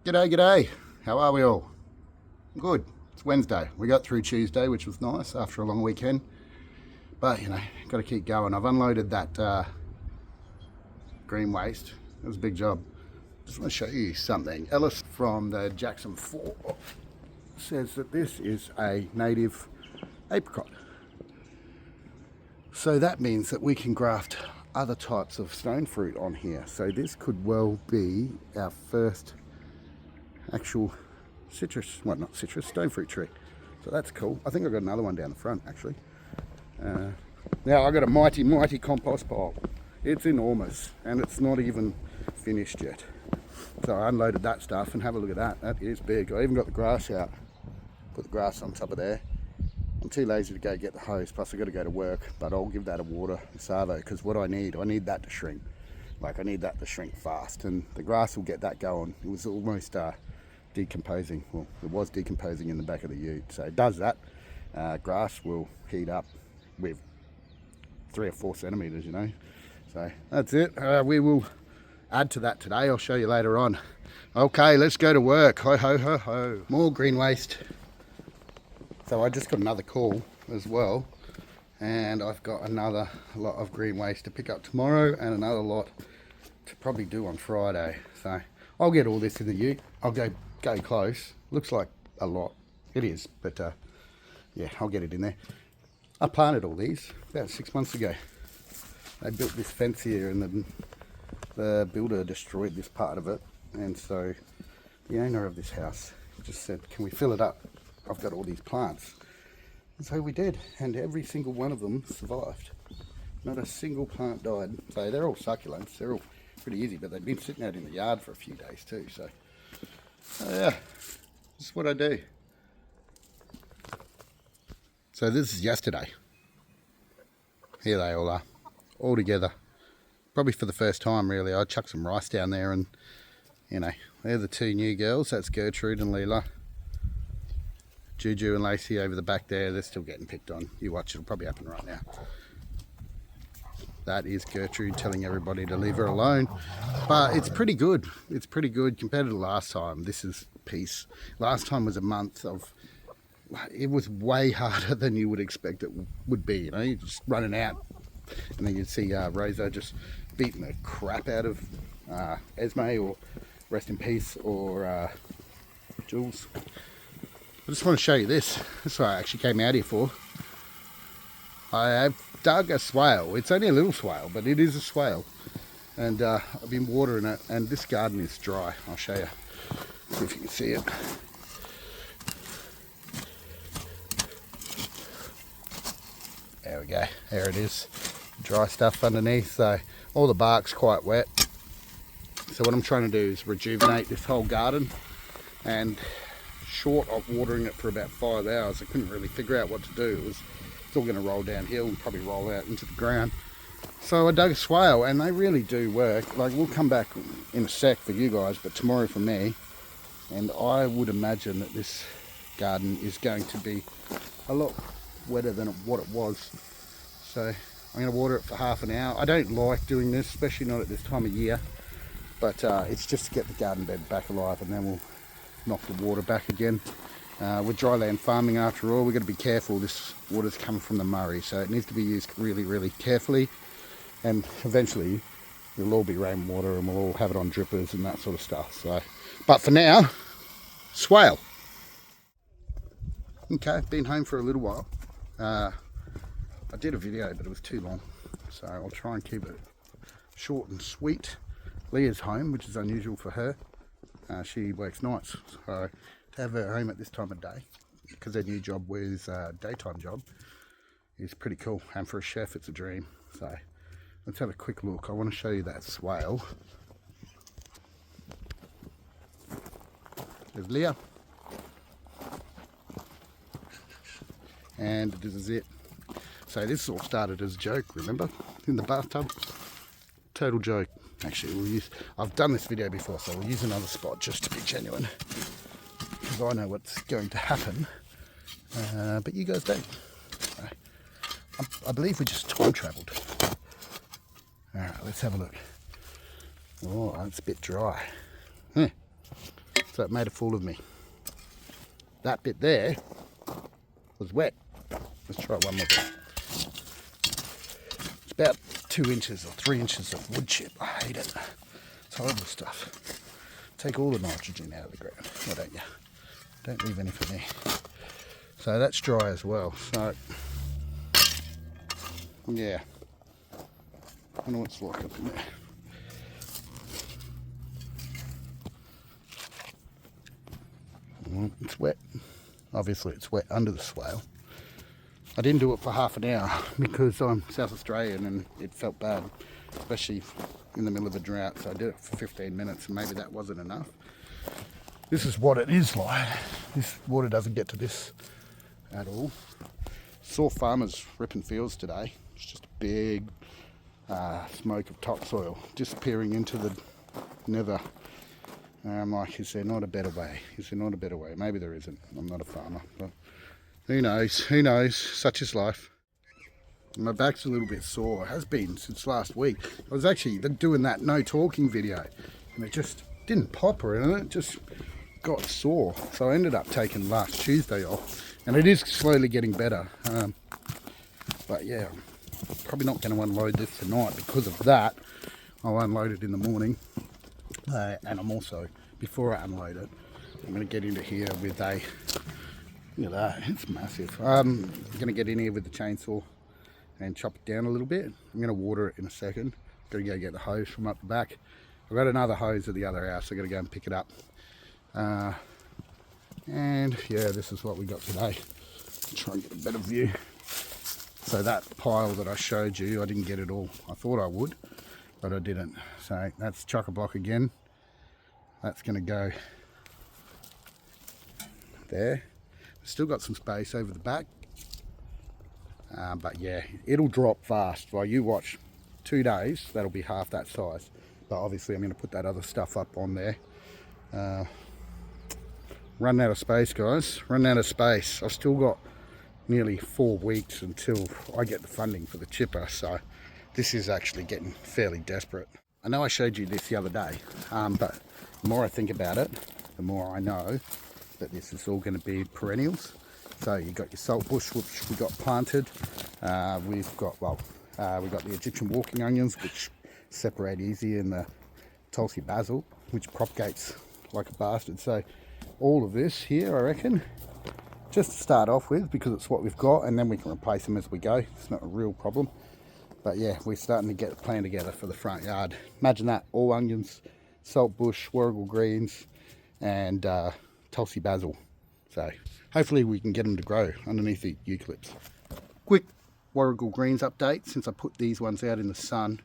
G'day, g'day. How are we all? Good. It's Wednesday. We got through Tuesday, which was nice after a long weekend. But, you know, got to keep going. I've unloaded that green waste. It was a big job. Just want to show you something. Ellis from the Jackson 4 says that this is a native apricot. So that means that we can graft other types of stone fruit on here. So this could well be our first actual citrus, well, not citrus, stone fruit tree. So that's cool. I think I've got another one down the front actually. Now I've got a mighty compost pile. It's enormous and it's not even finished yet. So I unloaded that stuff and have a look at that. That is big. I even got the grass out. Put the grass on top of there. I'm too lazy to go get the hose, plus I've got to go to work, but I'll give that a water salvo because what I need that to shrink. Like I need that to shrink fast, and the grass will get that going. It was almost decomposing. Well, it was decomposing in the back of the ute, so it does that. Grass will heat up with 3 or 4 centimeters, you know. So that's it. We will add to that today. I'll show you later on. Okay, let's go to work. Ho, ho, ho, ho. More green waste. So I just got another call as well, and I've got another lot of green waste to pick up tomorrow and another lot to probably do on Friday. So I'll get all this in the ute. I'll go close. Looks like a lot. It is, but yeah, I'll get it in there. I planted all these about 6 months ago. They built this fence here and then the builder destroyed this part of it, and so the owner of this house just said, can we fill it up? I've got all these plants. And so we did, and every single one of them survived. Not a single plant died. So they're all succulents, they're all pretty easy, but they've been sitting out in the yard for a few days too. So yeah, this is what I do. So this is yesterday. Here they all are, all together. Probably for the first time really. I chucked some rice down there, and you know, they're the 2 new girls. That's Gertrude and Leela. Juju and Lacey over the back there, they're still getting picked on. You watch, it'll probably happen right now. That is Gertrude telling everybody to leave her alone. But it's pretty good. It's pretty good compared to the last time. This is peace. Last time was a month of, it was way harder than you would expect it would be. You know, you're just running out, and then you'd see Rosa just beating the crap out of Esme, or rest in peace, or Jules. I just want to show you this. That's what I actually came out here for. I have dug a swale. It's only a little swale, but it is a swale. And I've been watering it, and this garden is dry. I'll show you. See if you can see it. There we go. There it is. Dry stuff underneath. So all the bark's quite wet. So what I'm trying to do is rejuvenate this whole garden, and short of watering it for about 5 hours, I couldn't really figure out what to do. It's all going to roll downhill and probably roll out into the ground. So I dug a swale, and they really do work. Like, we'll come back in a sec for you guys, but tomorrow for me. And I would imagine that this garden is going to be a lot wetter than what it was. So I'm going to water it for half an hour. I don't like doing this, especially not at this time of year, but it's just to get the garden bed back alive, and then we'll knock the water back again. With dryland farming, after all, we've got to be careful. This water's coming from the Murray, so it needs to be used really carefully, and eventually it'll all be rainwater and we'll all have it on drippers and that sort of stuff. So, but for now, swale. Okay, been home for a little while. I did a video, but it was too long, so I'll try and keep it short and sweet. Leah's home, which is unusual for her. She works nights, so to have her home at this time of day, because her new job was a daytime job, is pretty cool. And for a chef, it's a dream. So let's have a quick look. I want to show you that swale. There's Leah. And this is it. So this all started as a joke, remember? In the bathtub. Total joke. Actually, I've done this video before, so we'll use another spot just to be genuine, because I know what's going to happen, but you guys don't. So, I believe we just time travelled. Alright, let's have a look. Oh, it's a bit dry. so it made a fool of me. That bit there was wet. Let's try one more bit. It's about 2 inches or 3 inches of wood chip. I hate it. It's horrible stuff. Take all the nitrogen out of the ground, why don't you? Don't leave any for me. So that's dry as well. So yeah, I know what it's like up in there. Well, it's wet. Obviously it's wet under the swale. I didn't do it for half an hour because I'm South Australian and it felt bad, especially in the middle of a drought. So I did it for 15 minutes and maybe that wasn't enough. This is what it is like. This water doesn't get to this at all. Saw farmers ripping fields today. It's just a big smoke of topsoil disappearing into the nether. And I'm like, is there not a better way? Is there not a better way? Maybe there isn't. I'm not a farmer, but who knows? Who knows? Such is life. My back's a little bit sore. It has been since last week. I was actually doing that no talking video and it just didn't pop or anything. It just got sore. So I ended up taking last Tuesday off and it is slowly getting better. But yeah, probably not going to unload this tonight because of that. I'll unload it in the morning. And I'm also, before I unload it, I'm going to get into here with a, look at that, it's massive. I'm going to get in here with the chainsaw and chop it down a little bit. I'm going to water it in a second. Got to go get the hose from up the back. I've got another hose at the other house, so I've got to go and pick it up. And yeah, this is what we got today. Try and get a better view. So that pile that I showed you, I didn't get it all. I thought I would, but I didn't. So that's chock-a-block again. That's going to go there. We've still got some space over the back. But yeah, it'll drop fast. While you watch 2 days, that'll be half that size. But obviously I'm going to put that other stuff up on there. Running out of space, guys. Running out of space. I've still got nearly 4 weeks until I get the funding for the chipper. So this is actually getting fairly desperate. I know I showed you this the other day, but the more I think about it, the more I know that this is all going to be perennials. So you've got your salt bush, which we got planted. We've got the Egyptian walking onions, which separate easy, and the Tulsi basil, which propagates like a bastard. So all of this here, I reckon, just to start off with, because it's what we've got, and then we can replace them as we go. It's not a real problem. But yeah, we're starting to get a plan together for the front yard. Imagine that, all onions, salt bush, warrigal greens, and Tulsi basil. So hopefully we can get them to grow underneath the eucalypts. Quick warrigal greens update. Since I put these ones out in the sun,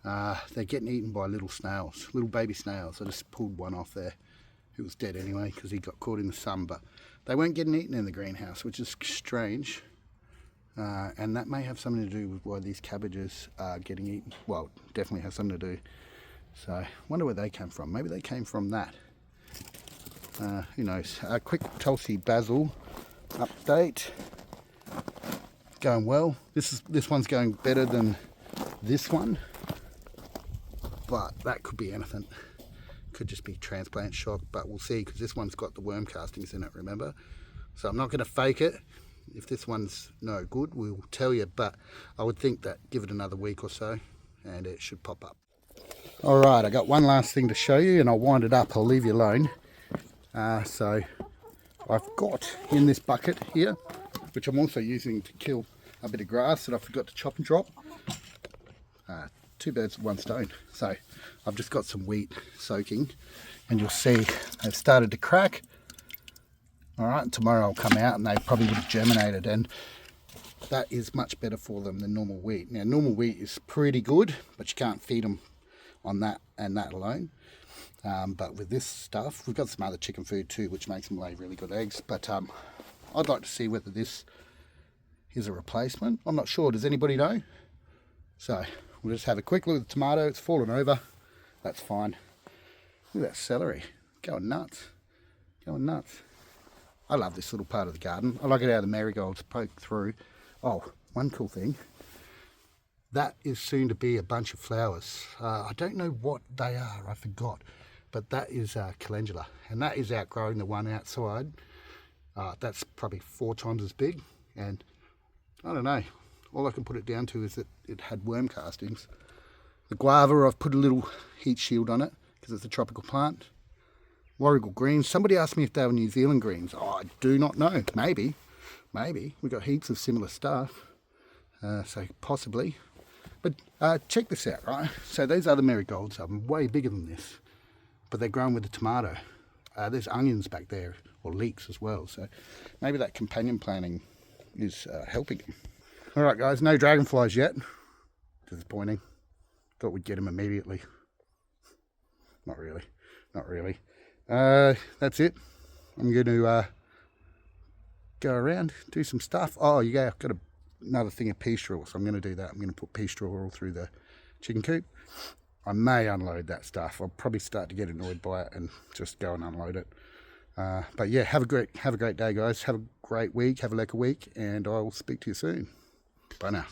they're getting eaten by little snails, little baby snails. I just pulled one off there. It was dead anyway because he got caught in the sun, but they weren't getting eaten in the greenhouse, which is strange. And that may have something to do with why these cabbages are getting eaten. Well, definitely has something to do. So I wonder where they came from. Maybe they came from that. Who knows? A quick Tulsi basil update. Going well. This one's going better than this one, but that could be anything. Could just be transplant shock, but we'll see, because this one's got the worm castings in it, remember? So I'm not going to fake it. If this one's no good, we'll tell you, but I would think that give it another week or so and it should pop up. All right, I got one last thing to show you and I'll wind it up. I'll leave you alone. So I've got in this bucket here, which I'm also using to kill a bit of grass that I forgot to chop and drop. 2 birds with 1 stone. So I've just got some wheat soaking and you'll see they've started to crack. All right, tomorrow I'll come out and they probably would have germinated, and that is much better for them than normal wheat. Now, normal wheat is pretty good, but you can't feed them on that and that alone. But with this stuff, we've got some other chicken food too, which makes them lay really good eggs. But I'd like to see whether this is a replacement. I'm not sure. Does anybody know? So we'll just have a quick look at the tomato. It's fallen over. That's fine. Look at that celery. Going nuts. Going nuts. I love this little part of the garden. I like it how the marigolds poke through. Oh, one cool thing. That is soon to be a bunch of flowers. I don't know what they are. I forgot. but that is calendula, and that is outgrowing the one outside. That's probably 4 times as big, and I don't know, all I can put it down to is that it had worm castings. The guava, I've put a little heat shield on it because it's a tropical plant. Warrigal greens, somebody asked me if they were New Zealand greens. I do not know. Maybe. We've got heaps of similar stuff, so possibly. But check this out, right? So these other marigolds are way bigger than this, but they're grown with a tomato. There's onions back there, or leeks as well, so maybe that companion planting is helping them. All right, guys, no dragonflies yet. Disappointing. Thought we'd get them immediately. Not really. That's it. I'm going to go around, do some stuff. Oh, yeah, I've got another thing of pea straw, so I'm going to do that. I'm going to put pea straw all through the chicken coop. I may unload that stuff. I'll probably start to get annoyed by it and just go and unload it. But yeah, have a great day, guys. Have a great week. Have a lekker week, and I will speak to you soon. Bye now.